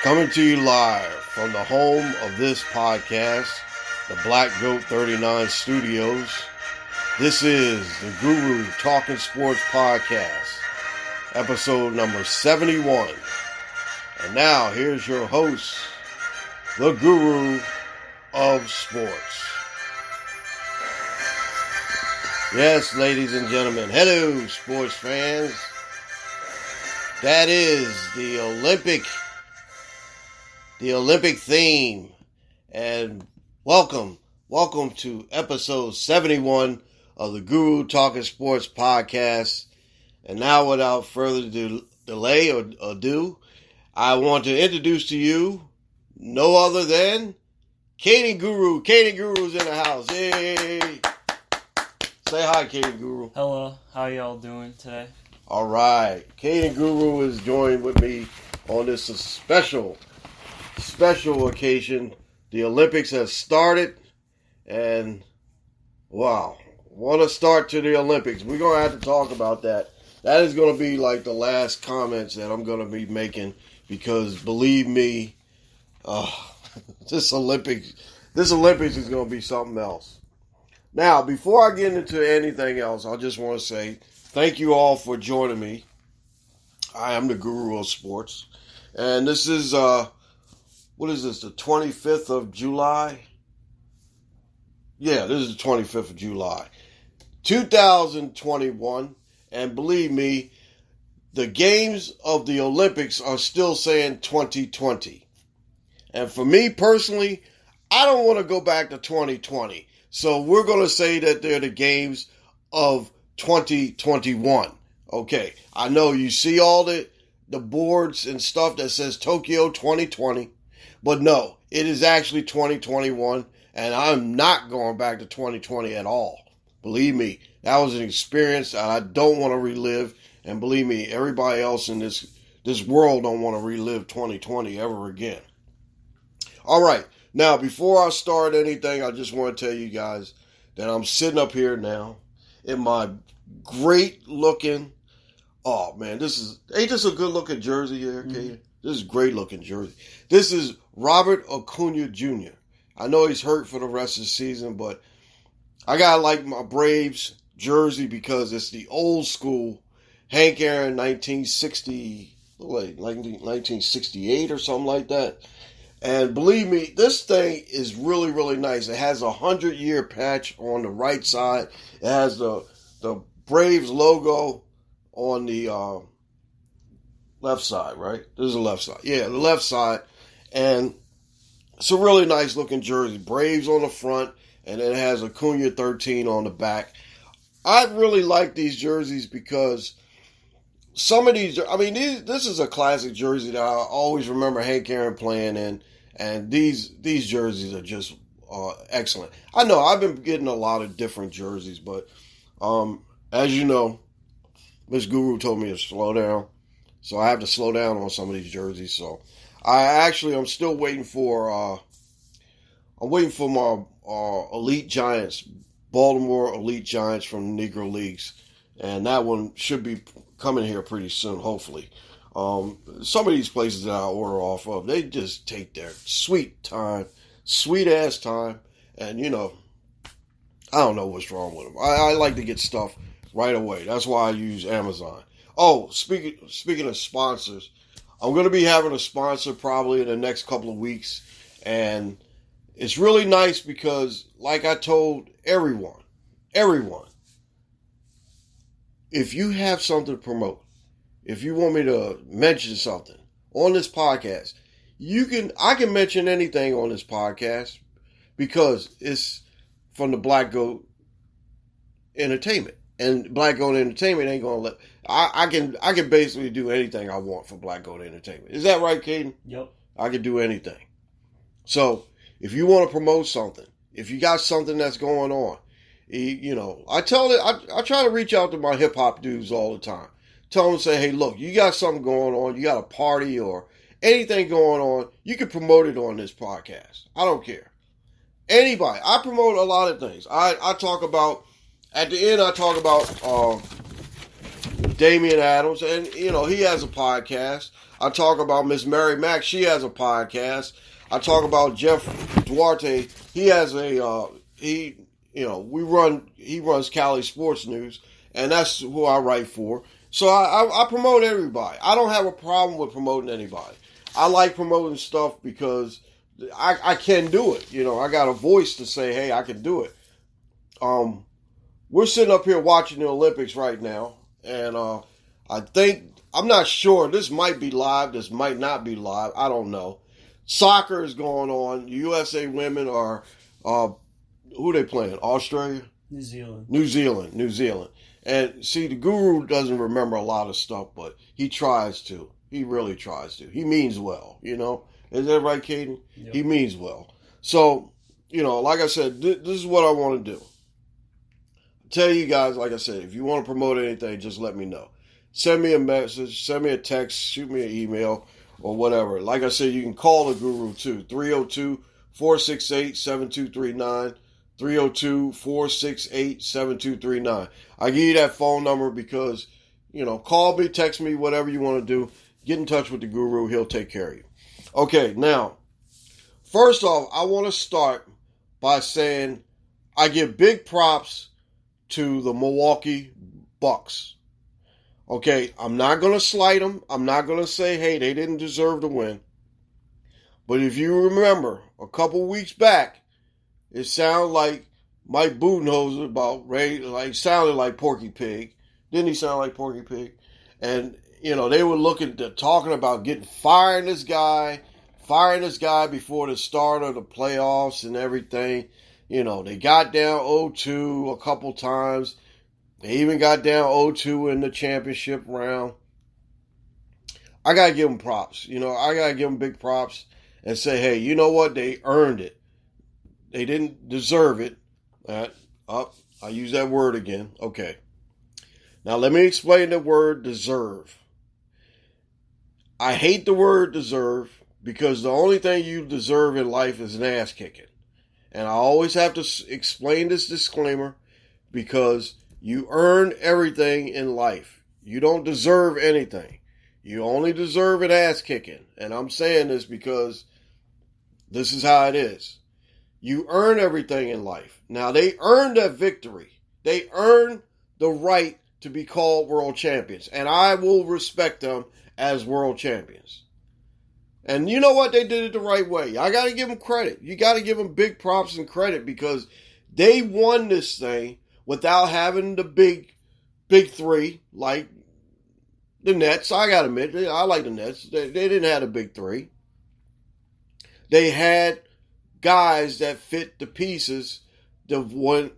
Coming to you live from the home of this podcast, the Black Goat 39 Studios. This is the Guru Talkin Sports Podcast, episode number 71. And now, here's your host, the Guru of Sports. Yes, ladies and gentlemen, hello, sports fans. That is the Olympic theme. And welcome to episode 71 of the Guru Talkin Sports Podcast. And now, without further delay or ado, I want to introduce to you no other than Katie Guru. Katie Guru's in the house. Yay! Say hi, Katie Guru. Hello, how y'all doing today? All right. Katie Guru is joined with me on this special occasion. The Olympics have started, and wow, what a start to the Olympics. We're going to have to talk about that. That is going to be like the last comments that I'm going to be making because believe me, this Olympics is going to be something else. Now, before I get into anything else, I just want to say thank you all for joining me. I am the Guru of Sports. And this is, what is this, the 25th of July? Yeah, this is the 25th of July, 2021. And believe me, the games of the Olympics are still saying 2020. And for me personally, I don't want to go back to 2020. So we're going to say that they're the games of 2021. Okay, I know you see all the boards and stuff that says Tokyo 2020, but no, it is actually 2021, and I'm not going back to 2020 at all. Believe me, that was an experience that I don't want to relive, and believe me, everybody else in this world don't want to relive 2020 ever again. All right. Now, before I start anything, I just want to tell you guys that I'm sitting up here now in my great looking, oh man, ain't this a good looking jersey here, Katie? Mm-hmm. This is a great looking jersey. This is Robert Acuna Jr. I know he's hurt for the rest of the season, but I gotta like my Braves jersey because it's the old school Hank Aaron 1968 or something like that. And believe me, this thing is really, really nice. It has a 100-year patch on the right side. It has the Braves logo on the left side, right? This is the left side. Yeah, the left side. And it's a really nice looking jersey. Braves on the front, and then it has Acuna 13 on the back. I really like these jerseys because some of these, this is a classic jersey that I always remember Hank Aaron playing in, and these jerseys are just excellent. I know I've been getting a lot of different jerseys, but as you know, Miss Guru told me to slow down, so I have to slow down on some of these jerseys. So I'm still waiting for my Elite Giants, Baltimore Elite Giants from the Negro Leagues, and that one should be coming here pretty soon, hopefully. Some of these places that I order off of, they just take their sweet ass time, and I don't know what's wrong with them. I like to get stuff right away. That's why I use Amazon. Oh, speaking of sponsors, I'm going to be having a sponsor probably in the next couple of weeks, and it's really nice because, like I told everyone, if you have something to promote, if you want me to mention something on this podcast, I can mention anything on this podcast because it's from the Black Goat Entertainment. And Black Goat Entertainment ain't gonna let I can basically do anything I want for Black Goat Entertainment. Is that right, Caden? Yep. I can do anything. So if you want to promote something, if you got something that's going on, I try to reach out to my hip hop dudes all the time. Tell them, say, hey, look, you got something going on, you got a party or anything going on, you can promote it on this podcast. I don't care. Anybody. I promote a lot of things. I talk about, at the end, I talk about Damian Adams, and he has a podcast. I talk about Miss Mary Mack. She has a podcast. I talk about Jeff Duarte. He has a he runs Cali Sports News, and that's who I write for. So I promote everybody. I don't have a problem with promoting anybody. I like promoting stuff because I can do it. I got a voice to say, hey, I can do it. We're sitting up here watching the Olympics right now, and I'm not sure. This might be live. This might not be live. I don't know. Soccer is going on. USA women are, who they playing? Australia? New Zealand. New Zealand. And see, the guru doesn't remember a lot of stuff, but he tries to. He really tries to. He means well, Is that right, Kaden? Yep. He means well. So, like I said, this is what I want to do. Tell you guys, like I said, if you want to promote anything, just let me know. Send me a message, send me a text, shoot me an email, or whatever. Like I said, you can call the guru too. 302-468-7239. 302-468-7239. I give you that phone number because, call me, text me, whatever you want to do. Get in touch with the guru. He'll take care of you. Okay, now, first off, I want to start by saying I give big props to the Milwaukee Bucks. Okay, I'm not going to slight them. I'm not going to say, hey, they didn't deserve to win. But if you remember, a couple weeks back, it sounded like Mike Budenholzer sounded like Porky Pig. Didn't he sound like Porky Pig? And, they were talking about firing this guy before the start of the playoffs and everything. They got down 0-2 a couple times. They even got down 0-2 in the championship round. I got to give them props. I got to give them big props and say, hey, you know what? They earned it. They didn't deserve it. I use that word again. Okay. Now let me explain the word deserve. I hate the word deserve because the only thing you deserve in life is an ass kicking. And I always have to explain this disclaimer because you earn everything in life. You don't deserve anything. You only deserve an ass kicking. And I'm saying this because this is how it is. You earn everything in life. Now, they earned that victory. They earned the right to be called world champions. And I will respect them as world champions. And you know what? They did it the right way. I got to give them credit. You got to give them big props and credit because they won this thing without having the big three like the Nets. I got to admit, I like the Nets. They didn't have a big three. They had guys that fit the pieces to win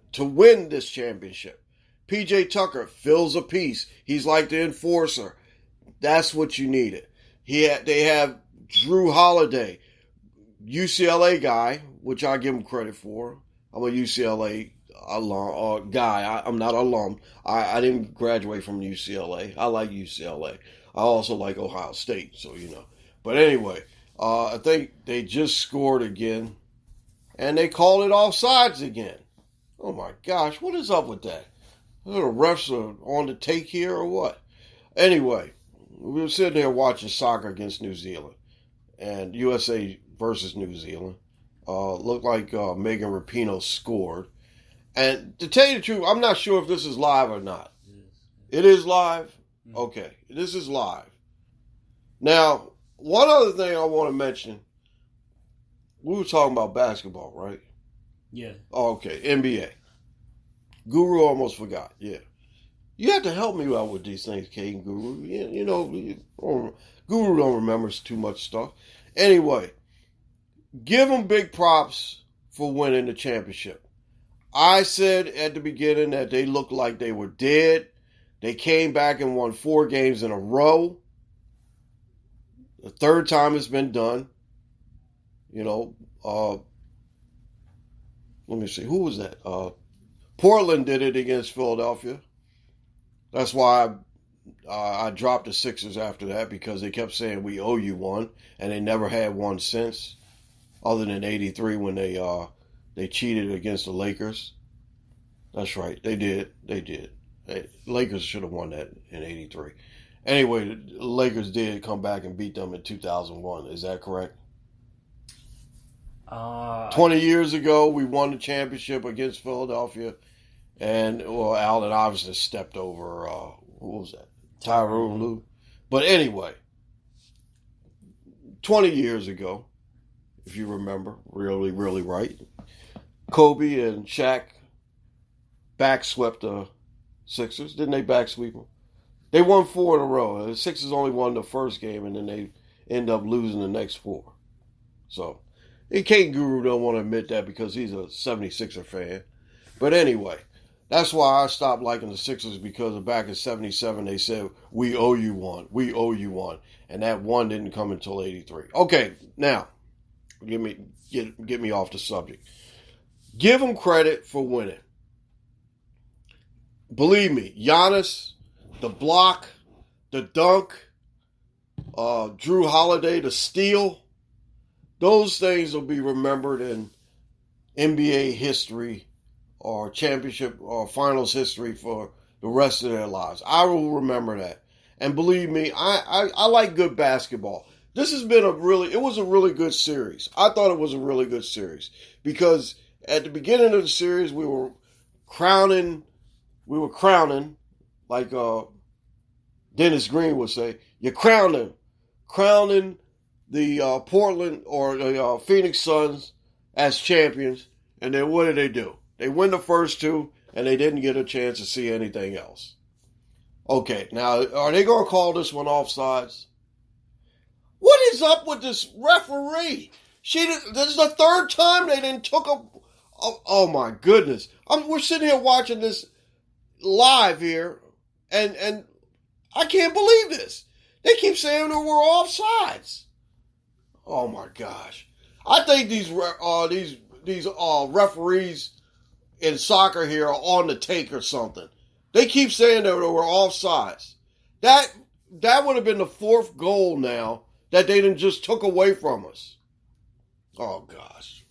this championship. P.J. Tucker fills a piece. He's like the enforcer. That's what you needed. They have Drew Holiday, UCLA guy, which I give him credit for. I'm a UCLA guy. I'm not alum. I didn't graduate from UCLA. I like UCLA. I also like Ohio State, so But anyway, I think they just scored again, and they called it offsides again. Oh my gosh, what is up with that? The refs are on the take here or what? Anyway, we were sitting there watching soccer against New Zealand. And USA versus New Zealand. Looked like Megan Rapinoe scored. And to tell you the truth, I'm not sure if this is live or not. It is live? Okay, this is live. Now, one other thing I want to mention. We were talking about basketball, right? Yeah. Oh, okay, NBA. Guru almost forgot, yeah. You have to help me out with these things, Caden Guru. Guru don't remember too much stuff. Anyway, give them big props for winning the championship. I said at the beginning that they looked like they were dead. They came back and won 4 games in a row. The third time it's been done. Let me see. Who was that? Portland did it against Philadelphia. That's why I dropped the Sixers after that because they kept saying we owe you one, and they never had one since, other than '83 when they cheated against the Lakers. That's right, they did, Lakers should have won that in '83. Anyway, the Lakers did come back and beat them in 2001. Is that correct? 20 years ago, we won the championship against Philadelphia. And, well, Allen obviously stepped over, what was that? Tyronn Lue. But anyway, 20 years ago, if you remember, really, really right, Kobe and Shaq backswept the Sixers. Didn't they backsweep them? They won 4 in a row. The Sixers only won the first game, and then they end up losing the next 4. So, Kate Guru don't want to admit that because he's a 76er fan. But anyway, that's why I stopped liking the Sixers, because back in 77 they said, we owe you one. We owe you one. And that one didn't come until 83. Okay, now, get me off the subject. Give them credit for winning. Believe me, Giannis, the block, the dunk, Drew Holiday, the steal, those things will be remembered in NBA history or championship or finals history for the rest of their lives. I will remember that. And believe me, I like good basketball. This has been it was a really good series. I thought it was a really good series because at the beginning of the series, we were crowning, like Dennis Green would say, you're crowning the Portland or the Phoenix Suns as champions. And then what do? They win the first 2, and they didn't get a chance to see anything else. Okay, now, are they going to call this one offsides? What is up with this referee? This is the 3rd time they didn't took a... Oh my goodness. We're sitting here watching this live here, and I can't believe this. They keep saying that we're offsides. Oh my gosh. I think these referees in soccer here are on the take or something. They keep saying that we're offsides. That would have been the 4th goal now that they done just took away from us. Oh gosh.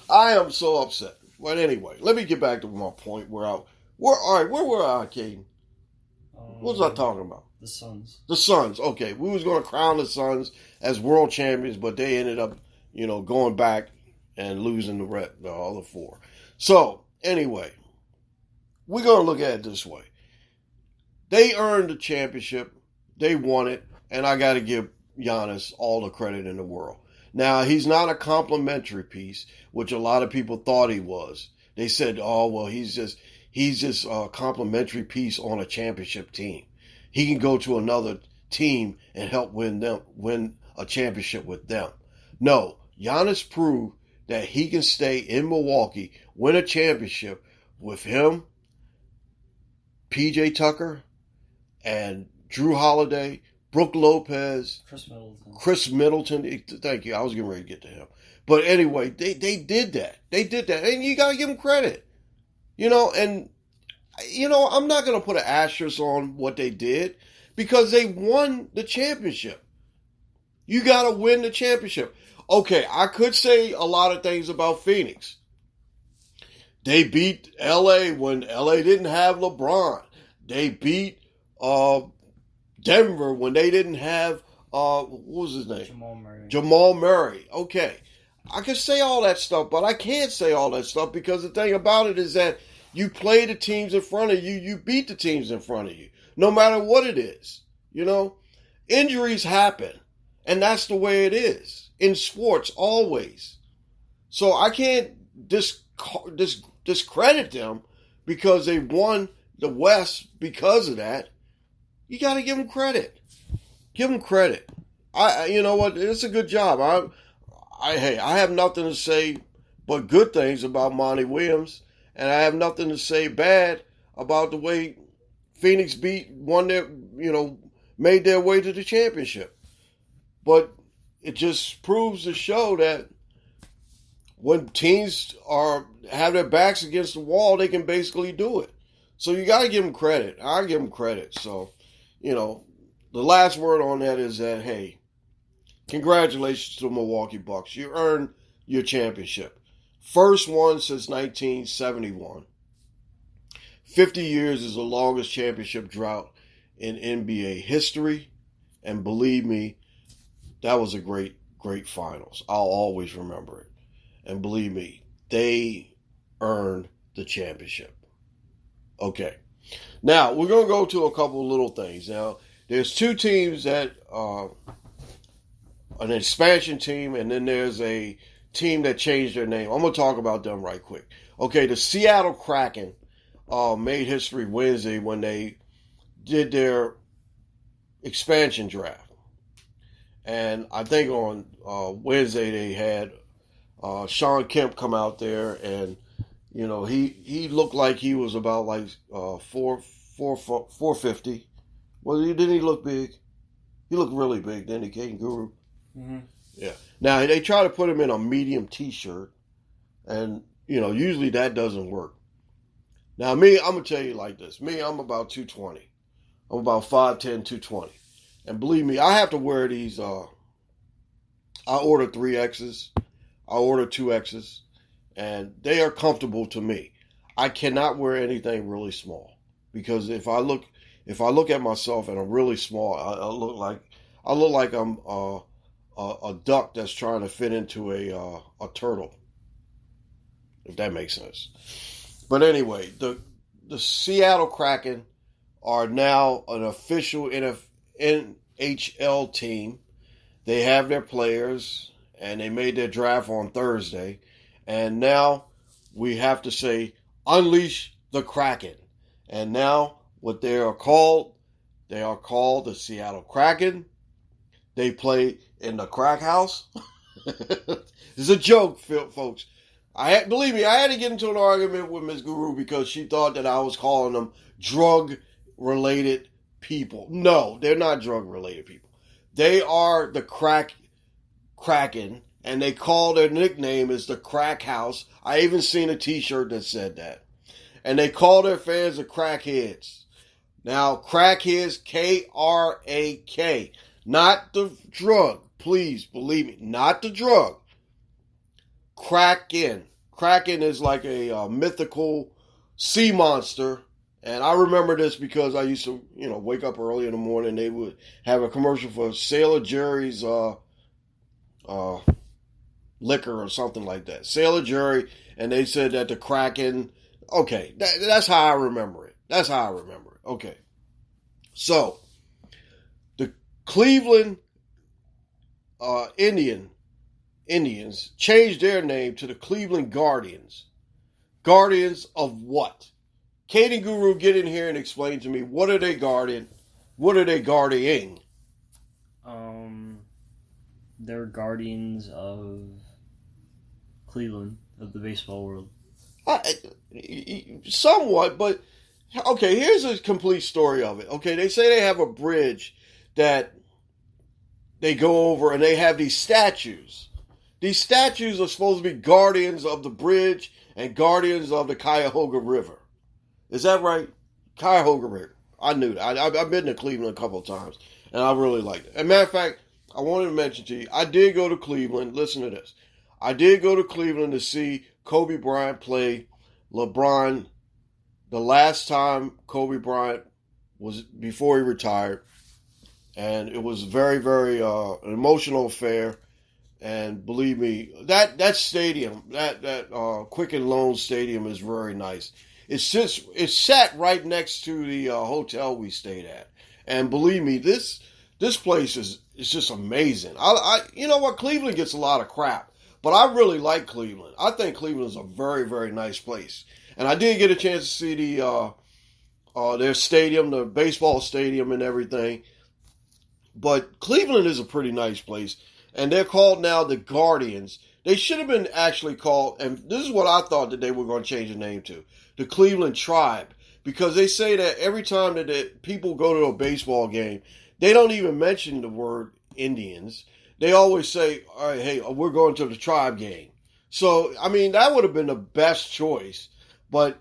I am so upset. But anyway, let me get back to my point where were I, Caden? What was I talking about? The Suns. The Suns. Okay, we was going to crown the Suns as world champions, but they ended up, going back and losing the other 4. So, anyway, we're going to look at it this way. They earned the championship. They won it. And I got to give Giannis all the credit in the world. Now, he's not a complimentary piece, which a lot of people thought he was. They said, oh, well, he's just a complimentary piece on a championship team. He can go to another team and help win a championship with them. No, Giannis proved that he can stay in Milwaukee, win a championship with him, PJ Tucker, and Drew Holiday, Brook Lopez, Chris Middleton. Thank you. I was getting ready to get to him. But anyway, they did that. They did that. And you got to give them credit. I'm not going to put an asterisk on what they did because they won the championship. You got to win the championship. Okay, I could say a lot of things about Phoenix. They beat LA when LA didn't have LeBron. They beat Denver when they didn't have, what was his name? Jamal Murray. Okay. I can say all that stuff, but I can't say all that stuff because the thing about it is that you play the teams in front of you, you beat the teams in front of you, no matter what it is. Injuries happen, and that's the way it is in sports always. So I can't discredit them because they won the West because of that. You got to give them credit. Give them credit. You know what? It's a good job. I have nothing to say but good things about Monty Williams, and I have nothing to say bad about the way Phoenix made their way to the championship. But it just proves to show that when teams have their backs against the wall, they can basically do it. So you got to give them credit. I give them credit. So, the last word on that is that, hey, congratulations to the Milwaukee Bucks. You earned your championship. First one since 1971. 50 years is the longest championship drought in NBA history. And believe me, that was a great, great finals. I'll always remember it. And believe me, they earned the championship. Okay. Now, we're going to go to a couple of little things. Now, there's two teams that an expansion team, and then there's a team that changed their name. I'm going to talk about them right quick. Okay, the Seattle Kraken made history Wednesday when they did their expansion draft. And I think on Wednesday they had Sean Kemp come out there, and you know he looked like he was about like 450. Well, didn't he look big? He looked really big, didn't he, King Guru? Mm-hmm. Yeah. Now they try to put him in a medium T-shirt, and you know usually that doesn't work. Now me, I'm gonna tell you like this. Me, I'm about 220. I'm about 5'10", 220. And believe me, I have to wear these. I ordered 3Xs. I ordered 2Xs. And they are comfortable to me. I cannot wear anything really small. Because if I look at myself and I'm really small, I look like I'm a duck that's trying to fit into a turtle. If that makes sense. But anyway, the Seattle Kraken are now an official NHL team. They have their players, and they made their draft on Thursday. And now we have to say, unleash the Kraken. And now what they are called the Seattle Kraken. They play in the crack house. It's a joke, folks. Believe me, I had to get into an argument with Ms. Guru because she thought that I was calling them drug-related people. No, they're not drug-related people. They are the Kraken, and they call their nickname is the Crack House. I even seen a T-shirt that said that. And they call their fans the Crackheads. Now, Crackheads, K-R-A-K, not the drug. Please believe me, not the drug. Kraken. Kraken is like a mythical sea monster. And I remember this because I used to, wake up early in the morning. They would have a commercial for Sailor Jerry's liquor or something like that. Sailor Jerry, and they said that the Kraken. Okay, that's how I remember it. Okay, so the Cleveland Indians changed their name to the Cleveland Guardians. Guardians of what? Katie Guru, get in here and explain to me, what are they guarding? What are they guarding? They're guardians of Cleveland, of the baseball world. Somewhat, but okay, here's a complete story of it. Okay, they say they have a bridge that they go over, and they have these statues. These statues are supposed to be guardians of the bridge and guardians of the Cuyahoga River. Is that right? Cuyahoga River. I knew that. I've been to Cleveland a couple of times, and I really liked it. As a matter of fact, I wanted to mention to you, I did go to Cleveland. Listen to this. I did go to Cleveland to see Kobe Bryant play LeBron. The last time Kobe Bryant was before he retired, and it was very, very an emotional affair. And believe me, that stadium, that Quicken Loans Stadium is very nice. It's sat right next to the hotel we stayed at, and believe me, this place is just amazing. You know what, Cleveland gets a lot of crap, but I really like Cleveland. I think Cleveland is a very, very nice place, and I did get a chance to see their stadium, the baseball stadium, and everything. But Cleveland is a pretty nice place, and they're called now the Guardians. They should have been actually called, and this is what I thought that they were going to change the name to, the Cleveland Tribe, because they say that every time that people go to a baseball game, they don't even mention the word Indians. They always say, all right, hey, we're going to the Tribe game. So, I mean, that would have been the best choice, but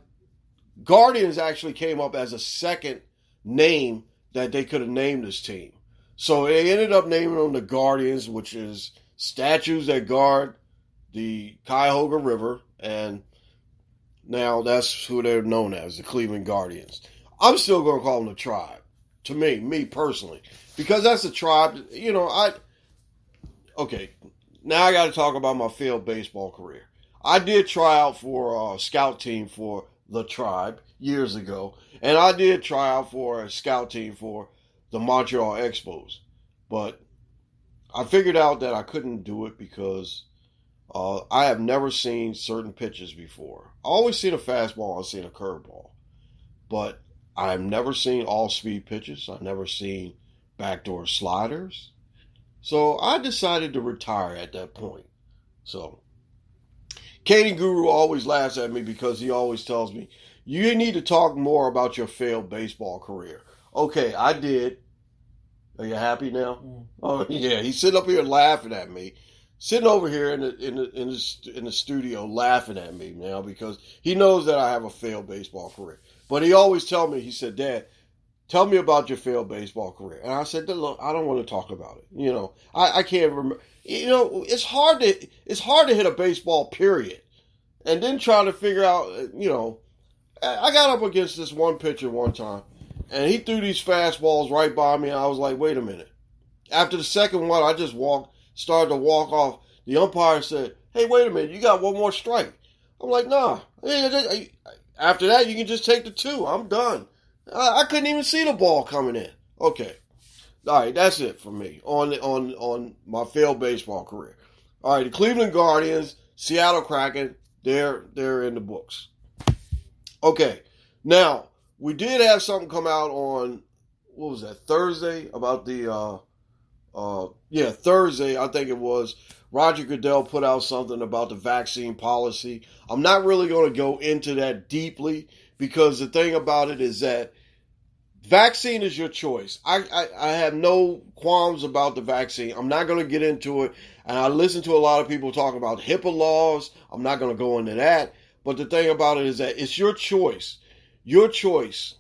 Guardians actually came up as a second name that they could have named this team. So they ended up naming them the Guardians, which is statues that guard the Cuyahoga River. And Now that's who they're known as, the Cleveland Guardians. I'm still going to call them the Tribe. To me personally, because that's a tribe. Okay. Now I got to talk about my field baseball career. I did try out for a scout team for the Tribe years ago, and I did try out for a scout team for the Montreal Expos, but I figured out that I couldn't do it because I have never seen certain pitches before. I always seen a fastball, I've seen a curveball, but I've never seen all-speed pitches. I've never seen backdoor sliders. So I decided to retire at that point. So Katie Guru always laughs at me because he always tells me, you need to talk more about your failed baseball career. Okay, I did. Are you happy now? Mm. Oh yeah, he's sitting up here laughing at me, sitting over here in the studio laughing at me now because he knows that I have a failed baseball career. But he always tells me, he said, Dad, tell me about your failed baseball career. And I said, look, I don't want to talk about it. I can't remember. It's hard to hit a baseball, period. And then try to figure out, I got up against this one pitcher one time, and he threw these fastballs right by me, and I was like, wait a minute. After the second one, I just started to walk off. The umpire said, hey, wait a minute, you got one more strike. I'm like, nah. After that, you can just take the 2. I'm done. I couldn't even see the ball coming in. Okay. All right, that's it for me on my failed baseball career. All right, the Cleveland Guardians, Seattle Kraken, they're in the books. Okay. Now, we did have something come out on, what was that, Thursday? About the, Thursday, I think it was. Roger Goodell put out something about the vaccine policy. I'm not really going to go into that deeply because the thing about it is that vaccine is your choice. I have no qualms about the vaccine. I'm not going to get into it. And I listen to a lot of people talk about HIPAA laws. I'm not going to go into that. But the thing about it is that it's your choice. Your choice.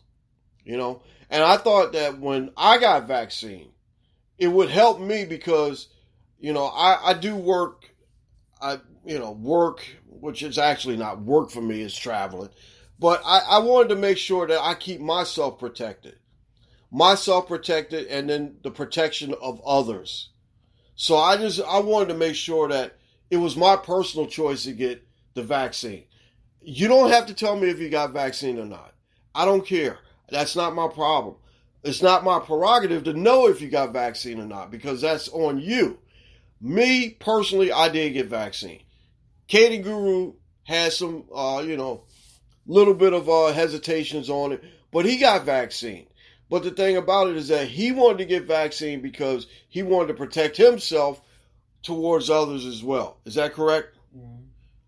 And I thought that when I got vaccine, it would help me because, I do work. Work, which is actually not work for me, is traveling. But I wanted to make sure that I keep myself protected. And then the protection of others. So I wanted to make sure that it was my personal choice to get the vaccine. You don't have to tell me if you got vaccine or not. I don't care. That's not my problem. It's not my prerogative to know if you got vaccine or not because that's on you. Me, personally, I did get vaccine. Katie Guru had some, little bit of hesitations on it, but he got vaccine. But the thing about it is that he wanted to get vaccine because he wanted to protect himself towards others as well. Is that correct? Mm-hmm.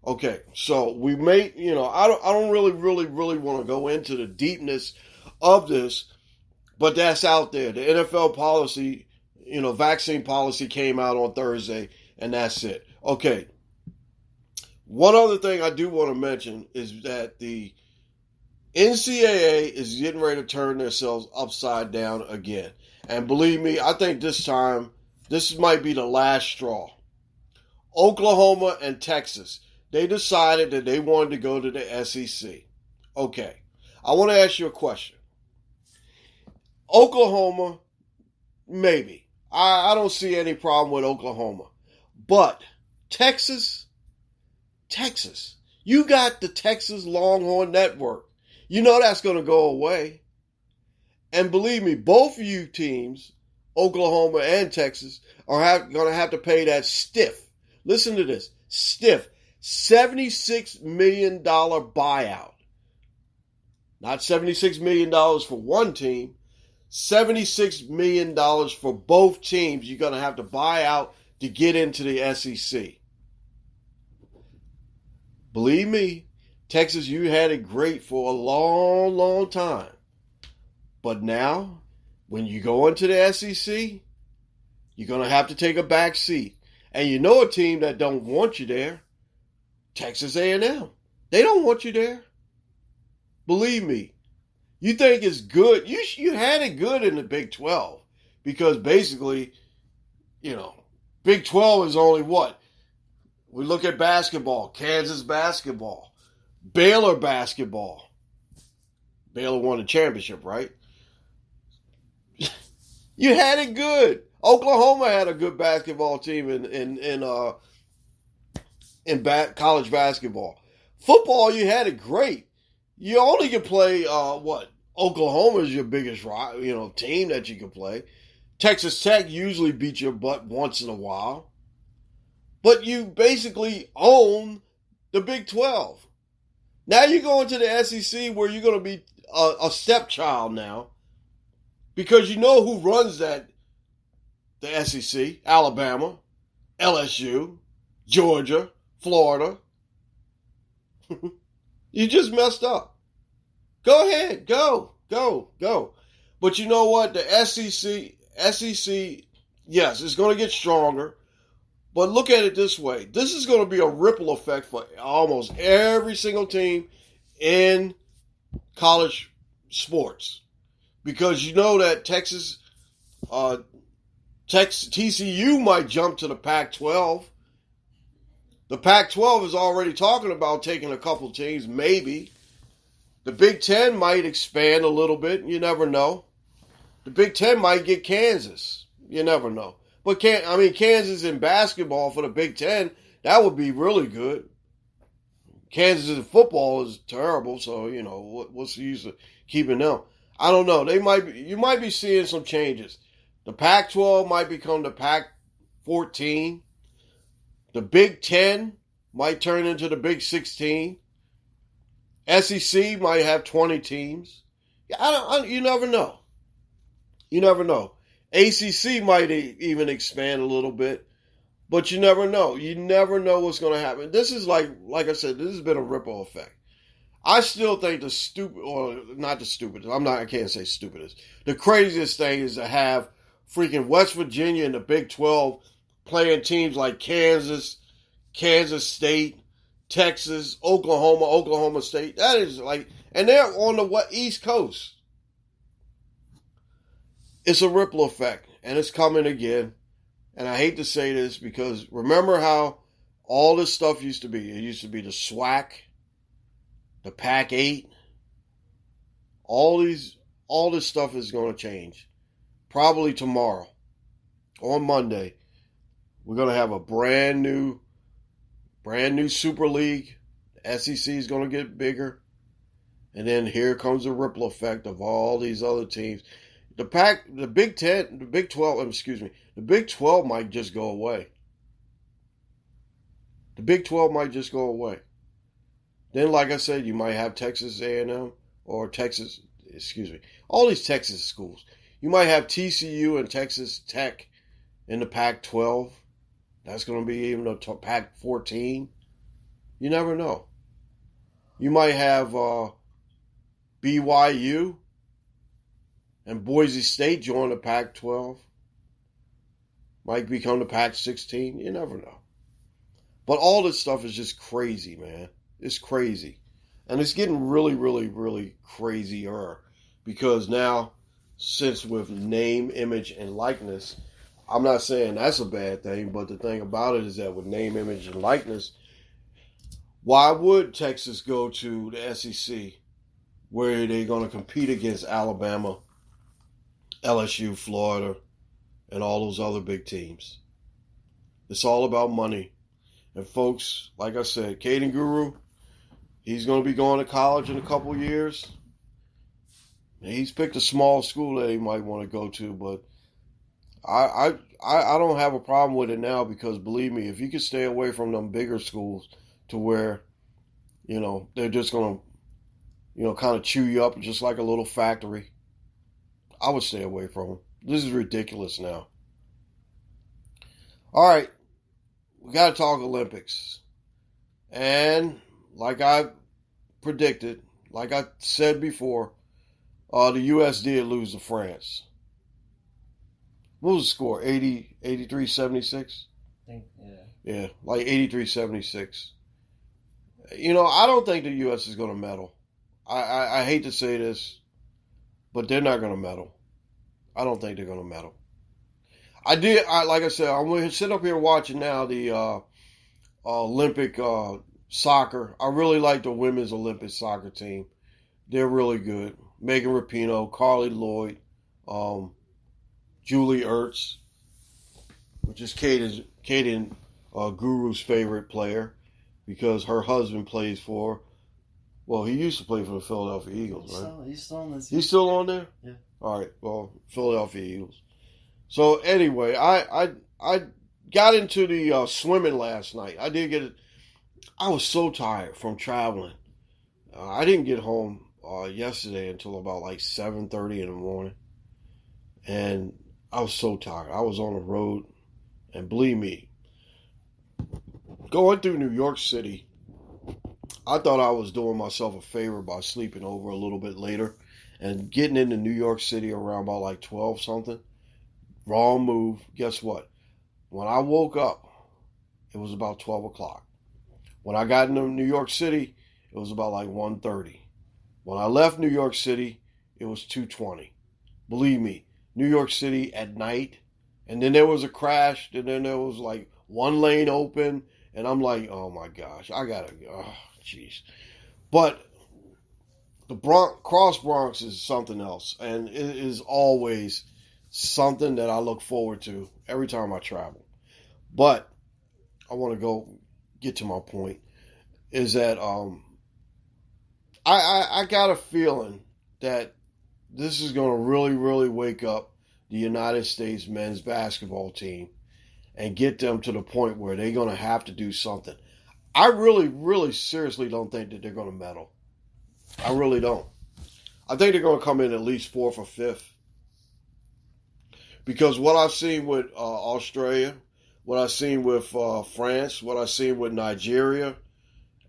Okay, so we may, I don't really want to go into the deepness of this, but that's out there. The NFL policy, vaccine policy came out on Thursday, and that's it. Okay. One other thing I do want to mention is that the NCAA is getting ready to turn themselves upside down again. And believe me, I think this time, this might be the last straw. Oklahoma and Texas, they decided that they wanted to go to the SEC. Okay, I want to ask you a question. Oklahoma, maybe. I don't see any problem with Oklahoma. But Texas, you got the Texas Longhorn Network. You know that's going to go away. And believe me, both of you teams, Oklahoma and Texas, are going to have to pay that stiff. Listen to this. Stiff. $76 million buyout. Not $76 million for one team. $76 million for both teams you're going to have to buy out to get into the SEC. Believe me, Texas, you had it great for a long, long time. But now, when you go into the SEC, you're going to have to take a back seat. And you know a team that don't want you there, Texas A&M. They don't want you there. Believe me. You think it's good. You had it good in the Big 12 because basically, Big 12 is only what? We look at basketball, Kansas basketball. Baylor basketball. Baylor won the championship, right? You had it good. Oklahoma had a good basketball team college basketball. Football, you had it great. You only can play Oklahoma is your biggest team that you can play. Texas Tech usually beats your butt once in a while. But you basically own the Big 12. Now you go into the SEC where you're going to be a stepchild now. Because you know who runs the SEC. Alabama, LSU, Georgia, Florida. You just messed up. Go ahead. Go. But you know what? The SEC, yes, it's going to get stronger. But look at it this way. This is going to be a ripple effect for almost every single team in college sports. Because you know that TCU might jump to the Pac-12. The Pac-12 is already talking about taking a couple teams, maybe. The Big Ten might expand a little bit. You never know. The Big Ten might get Kansas. You never know. But Kansas in basketball for the Big Ten, that would be really good. Kansas in football is terrible, so, what's the use of keeping them? I don't know. You might be seeing some changes. The Pac-12 might become the Pac-14. The Big Ten might turn into the Big 16. SEC might have 20 teams. You never know. You never know. ACC might even expand a little bit. But you never know. You never know what's going to happen. This is like I said, this has been a ripple effect. I still think I can't say stupidest. The craziest thing is to have freaking West Virginia and the Big 12 playing teams like Kansas State, Texas, Oklahoma State. That is and they're on the East Coast. It's a ripple effect, and it's coming again. And I hate to say this because remember how all this stuff used to be. It used to be the SWAC, the Pac-8. All this stuff is going to change. Probably tomorrow, on Monday, we're going to have a brand new Super League. The SEC is going to get bigger. And then here comes the ripple effect of all these other teams. The Big 12 might just go away. The Big 12 might just go away. Then, like I said, you might have Texas A&M or all these Texas schools. You might have TCU and Texas Tech in the Pac-12. That's going to be even a Pac-14. You never know. You might have BYU and Boise State join the Pac-12. Might become the Pac-16. You never know. But all this stuff is just crazy, man. It's crazy. And it's getting really, really, really crazier. Because now, since with name, image, and likeness, I'm not saying that's a bad thing, but the thing about it is that with name, image, and likeness, why would Texas go to the SEC where they're going to compete against Alabama, LSU, Florida, and all those other big teams? It's all about money. And folks, like I said, Caden Guru, he's going to be going to college in a couple of years. He's picked a small school that he might want to go to, but I don't have a problem with it now because believe me, if you could stay away from them bigger schools to where, they're just going to, kind of chew you up just like a little factory, I would stay away from them. This is ridiculous now. All right, we got to talk Olympics. And like I predicted, like I said before, the U.S. did lose to France. What was the score? 83-76? I think, yeah. Yeah, like 83-76. I don't think the U.S. is going to medal. I hate to say this, but they're not going to medal. I don't think they're going to medal. Like I said, I'm going to sit up here watching now the Olympic soccer. I really like the women's Olympic soccer team. They're really good. Megan Rapinoe, Carly Lloyd, Julie Ertz, which is Kaden Guru's favorite player because her husband plays for. Well, he used to play for the Philadelphia Eagles, right? He's still on this. He's still on there? Yeah. All right. Well, Philadelphia Eagles. So anyway, I got into the swimming last night. I did get it. I was so tired from traveling. I didn't get home yesterday until about like 7:30 in the morning, and I was so tired. I was on the road, and believe me, going through New York City, I thought I was doing myself a favor by sleeping over a little bit later and getting into New York City around about like 12 something. Wrong move. Guess what? When I woke up, it was about 12 o'clock. When I got into New York City, it was about like 1:30. When I left New York City, it was 2:20. Believe me, New York City at night, and then there was a crash, and then there was like one lane open, and I'm like, oh my gosh, I gotta go. Oh, jeez. But the Cross Bronx is something else, and it is always something that I look forward to every time I travel. But I want to get to my point, is that I got a feeling that this is going to really, really wake up the United States men's basketball team and get them to the point where they're going to have to do something. I really, really seriously don't think that they're going to medal. I really don't. I think they're going to come in at least fourth or fifth. Because what I've seen with Australia, what I've seen with France, what I've seen with Nigeria,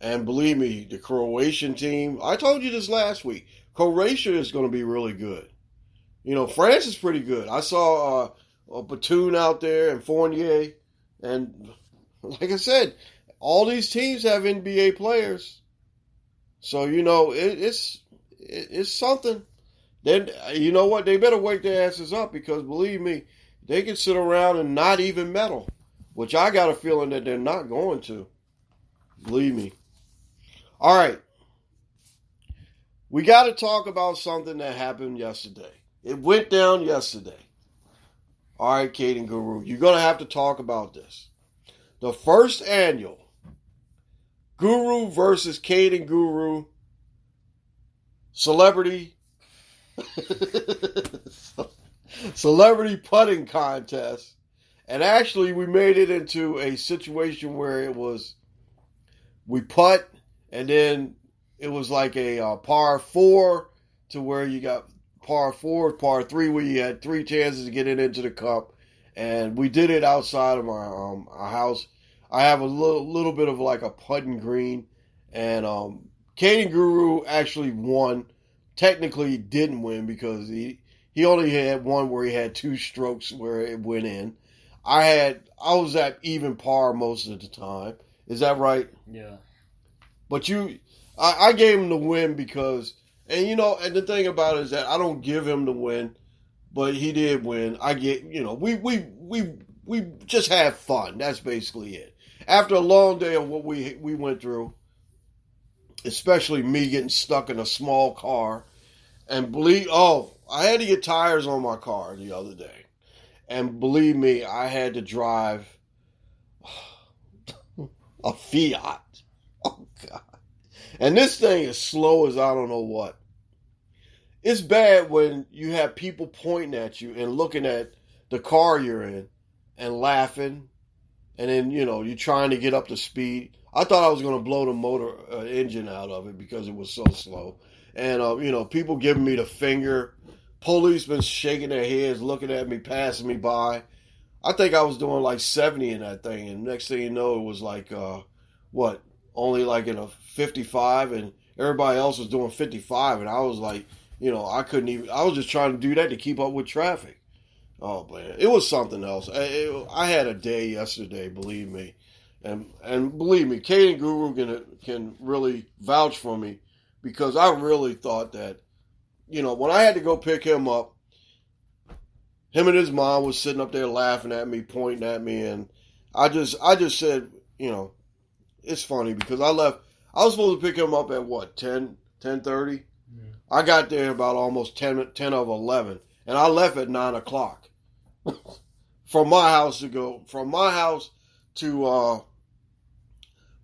and believe me, the Croatian team, I told you this last week, Croatia is going to be really good. You know, France is pretty good. I saw a Batum out there and Fournier, and like I said, all these teams have NBA players. So, you know, it's something. Then, you know what? They better wake their asses up because, believe me, they can sit around and not even medal, which I got a feeling that they're not going to. Believe me. All right. We got to talk about something that happened yesterday. It went down yesterday. All right, Kaden Guru, you're going to have to talk about this. The first annual Guru versus Kaden Guru celebrity putting contest. And actually, we made it into a situation where it was we putt, and then it was like a par 4 to where you got par 4, par 3, where you had 3 chances to get it into the cup. And we did it outside of our house. I have a little bit of like a putting green, and Kaden Guru actually won. Technically, he didn't win because he only had one where he had 2 strokes where it went in. I was at even par most of the time. Is that right? Yeah. But I gave him the win because, and you know, and the thing about it is that I don't give him the win, but he did win. I get, you know, we just had fun. That's basically it. After a long day of what we went through, especially me getting stuck in a small car, and I had to get tires on my car the other day. And believe me, I had to drive a Fiat. Oh, God. And this thing is slow as I don't know what. It's bad when you have people pointing at you and looking at the car you're in and laughing. And then, you know, you're trying to get up to speed. I thought I was going to blow the motor engine out of it because it was so slow. And, you know, people giving me the finger. Policemen shaking their heads, looking at me, passing me by. I think I was doing like 70 in that thing. And next thing you know, it was like, only like in a 55. And everybody else was doing 55. And I was like, you know, I was just trying to do that to keep up with traffic. Oh, man. It was something else. I had a day yesterday, believe me. And believe me, Kaden Guru can really vouch for me because I really thought that, you know, when I had to go pick him up, him and his mom was sitting up there laughing at me, pointing at me, and I just said, you know, it's funny because I was supposed to pick him up at what, 10:30? I got there about almost 10 of 11, and I left at 9 o'clock. From my house to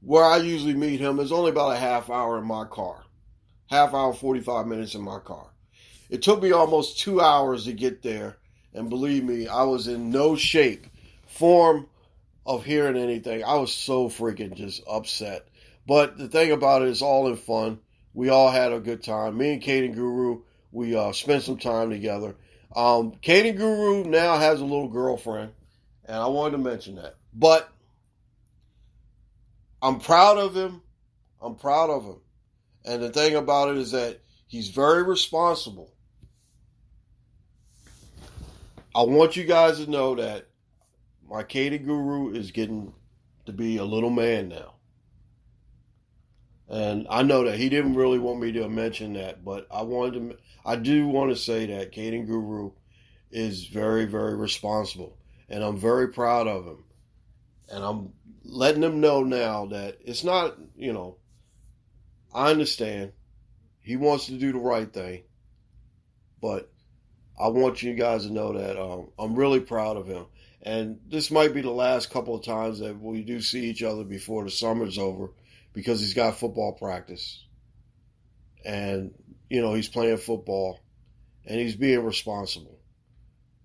where I usually meet him is only about a half hour in my car. Half hour, 45 minutes in my car. It took me almost 2 hours to get there, and believe me, I was in no shape, form of hearing anything. I was so freaking just upset. But the thing about it is all in fun. We all had a good time. Me and Kate and Guru, we spent some time together. Kate and Guru now has a little girlfriend, and I wanted to mention that. But I'm proud of him. I'm proud of him. And the thing about it is that he's very responsible. I want you guys to know that my Kate and Guru is getting to be a little man now. And I know that he didn't really want me to mention that, but I do want to say that Kate and Guru is very, very responsible. And I'm very proud of him. And I'm letting him know now that it's not, I understand. He wants to do the right thing. But I want you guys to know that I'm really proud of him. And this might be the last couple of times that we do see each other before the summer's over, because he's got football practice. And, he's playing football. And he's being responsible.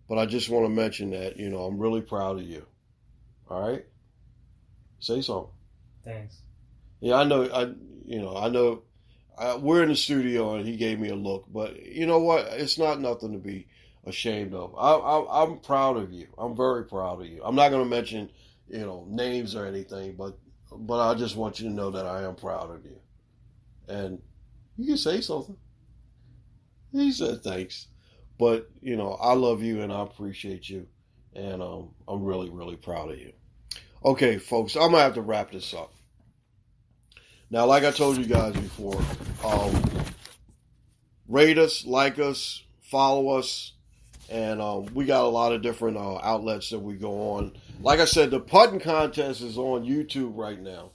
But I just want to mention that, I'm really proud of you. All right? Say something. Thanks. Yeah, I know. We're in the studio and he gave me a look. But you know what? It's not nothing to be ashamed of. I'm proud of you. I'm very proud of you. I'm not going to mention, names or anything, but I just want you to know that I am proud of you. And you can say something. He said thanks. But, I love you and I appreciate you. And I'm really, really proud of you. Okay, folks, I'm going to have to wrap this up. Now, like I told you guys before, rate us, like us, follow us. And we got a lot of different outlets that we go on. Like I said, the putting contest is on YouTube right now.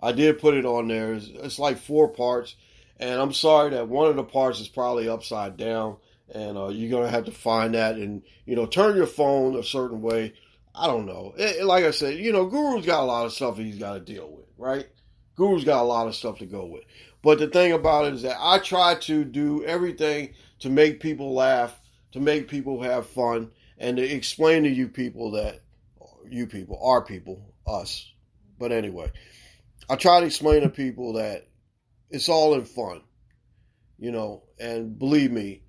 I did put it on there. It's like 4 parts. And I'm sorry that one of the parts is probably upside down. And you're going to have to find that and, turn your phone a certain way. I don't know. Like I said, Guru's got a lot of stuff he's got to deal with, right? Guru's got a lot of stuff to go with. But the thing about it is that I try to do everything to make people laugh, to make people have fun, and to explain to you people, our people, us. But anyway, I try to explain to people that it's all in fun, and believe me,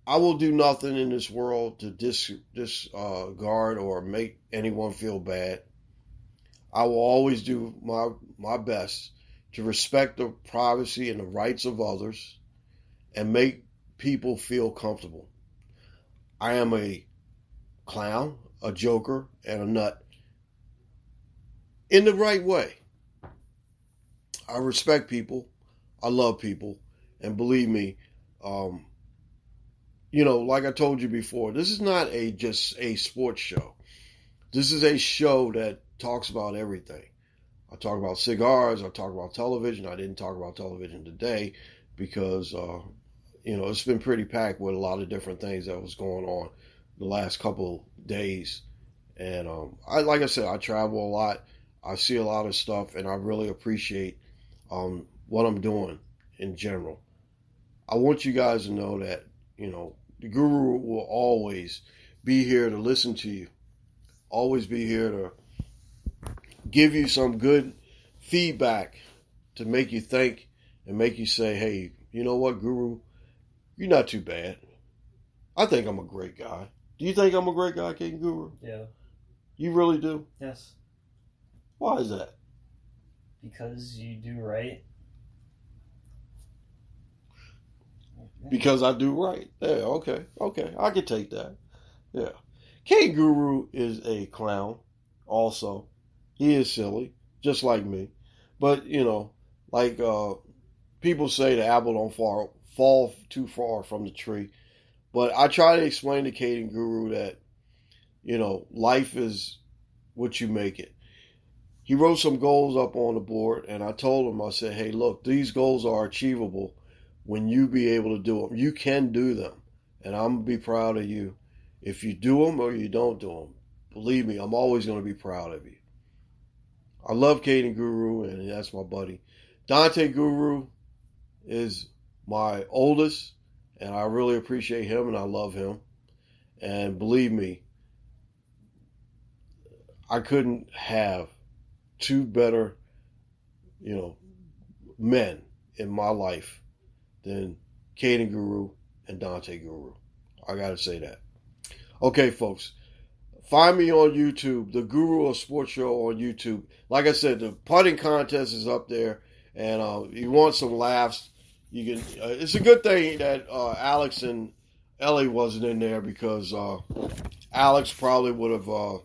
I will do nothing in this world to disregard or make anyone feel bad. I will always do my best to respect the privacy and the rights of others and make people feel comfortable. I am a clown, a joker, and a nut in the right way. I respect people. I love people. And believe me, like I told you before, this is not just a sports show. This is a show that talks about everything. I talk about cigars. I talk about television. I didn't talk about television today because, it's been pretty packed with a lot of different things that was going on the last couple days. And like I said, I travel a lot. I see a lot of stuff, and I really appreciate what I'm doing in general. I want you guys to know that, the Guru will always be here to listen to you. Always be here to give you some good feedback to make you think and make you say, hey, you know what, Guru? You're not too bad. I think I'm a great guy. Do you think I'm a great guy, King Guru? Yeah. You really do? Yes. Why is that? Because you do right. Because I do right. Yeah, okay. I can take that. Yeah. King Guru is a clown also. He is silly, just like me. But, like people say the apple don't fall too far from the tree. But I try to explain to Kate and Guru that, life is what you make it. he wrote some goals up on the board, and I told him, I said, hey, look, these goals are achievable when you be able to do them. You can do them, and I'm going to be proud of you if you do them or you don't do them. Believe me, I'm always going to be proud of you. I love Caden Guru, and that's my buddy. Dante Guru is my oldest, and I really appreciate him, and I love him. And believe me, I couldn't have two better, men in my life than Caden Guru and Dante Guru. I got to say that. Okay, folks. Find me on YouTube, the Guru of Sports Show on YouTube. Like I said, the putting contest is up there, and you want some laughs, you can. It's a good thing that Alex and Ellie wasn't in there, because Alex probably would have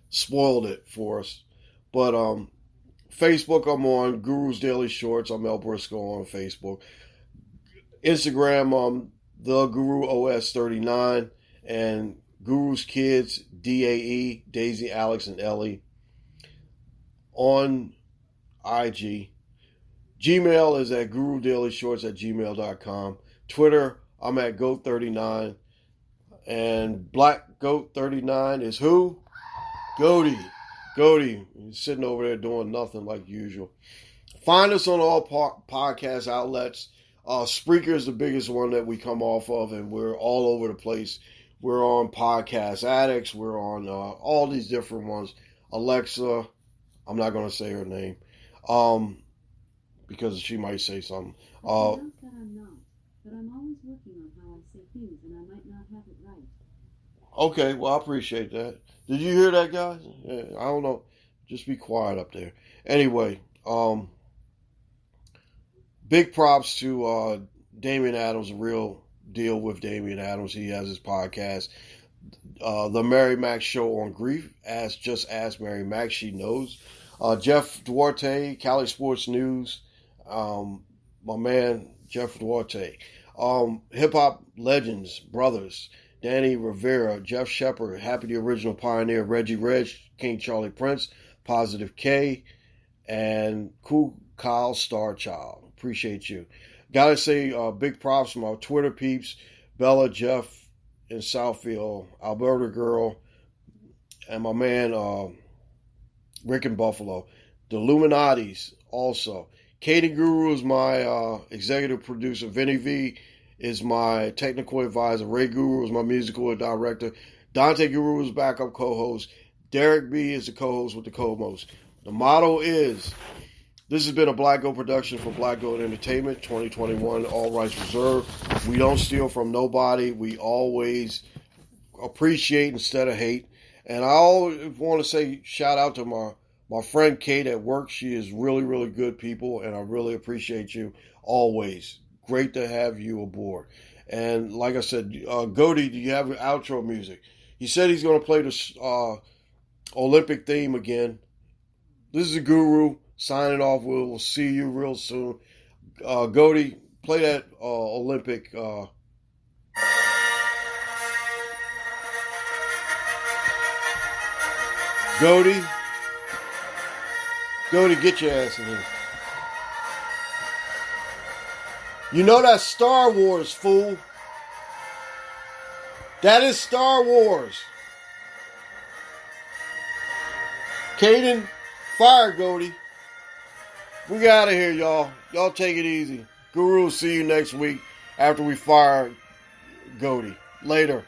spoiled it for us. But Facebook, I'm on Guru's Daily Shorts. I'm El Briscoe on Facebook. Instagram, the Guru OS 39, and Guru's Kids, DAE, Daisy, Alex, and Ellie. On IG. Gmail is at gurudailyshorts@gmail.com. Twitter, I'm at Goat39. And Black Goat39 is who? Goaty. He's sitting over there doing nothing like usual. Find us on all podcast outlets. Spreaker is the biggest one that we come off of, and we're all over the place. We're on Podcast Addicts. We're on all these different ones. Alexa, I'm not going to say her name, because she might say something. Not that I'm not, but I'm always working on how I say things, and I might not have it right. Okay, well, I appreciate that. Did you hear that, guys? Yeah, I don't know. Just be quiet up there. Anyway, big props to Damian Adams, a real deal with Damian Adams. He has his podcast, The Mary Mac Show on Grief. Just ask Mary Mac, she knows. Jeff Duarte, Cali Sports News, my man Jeff Duarte. Hip Hop Legends, Brothers, Danny Rivera, Jeff Shepard, Happy the Original Pioneer, Reggie Reg, King Charlie Prince, Positive K, and Cool Kyle Starchild. Appreciate you. Gotta say, big props to my Twitter peeps, Bella, Jeff in Southfield, Alberta Girl, and my man Rick in Buffalo. The Illuminatis also. Caden Guru is my executive producer. Vinny V is my technical advisor. Ray Guru is my musical director. Dante Guru is backup co-host. Derek B is the co-host with the co-most. The motto is, this has been a Black Goat production for Black Goat Entertainment 2021, all rights reserved. We don't steal from nobody. We always appreciate instead of hate. And I always want to say shout out to my friend Kate at work. She is really, really good people, and I really appreciate you always. Great to have you aboard. And like I said, Goaty, do you have outro music? He said he's going to play the Olympic theme again. This is a Guru signing off. We'll see you real soon. Goaty, play that Olympic. Goaty, get your ass in here. You know that's Star Wars, fool. That is Star Wars. Caden, fire Goaty. We out of here, y'all. Y'all take it easy. Guru will see you next week after we fire Goaty. Later.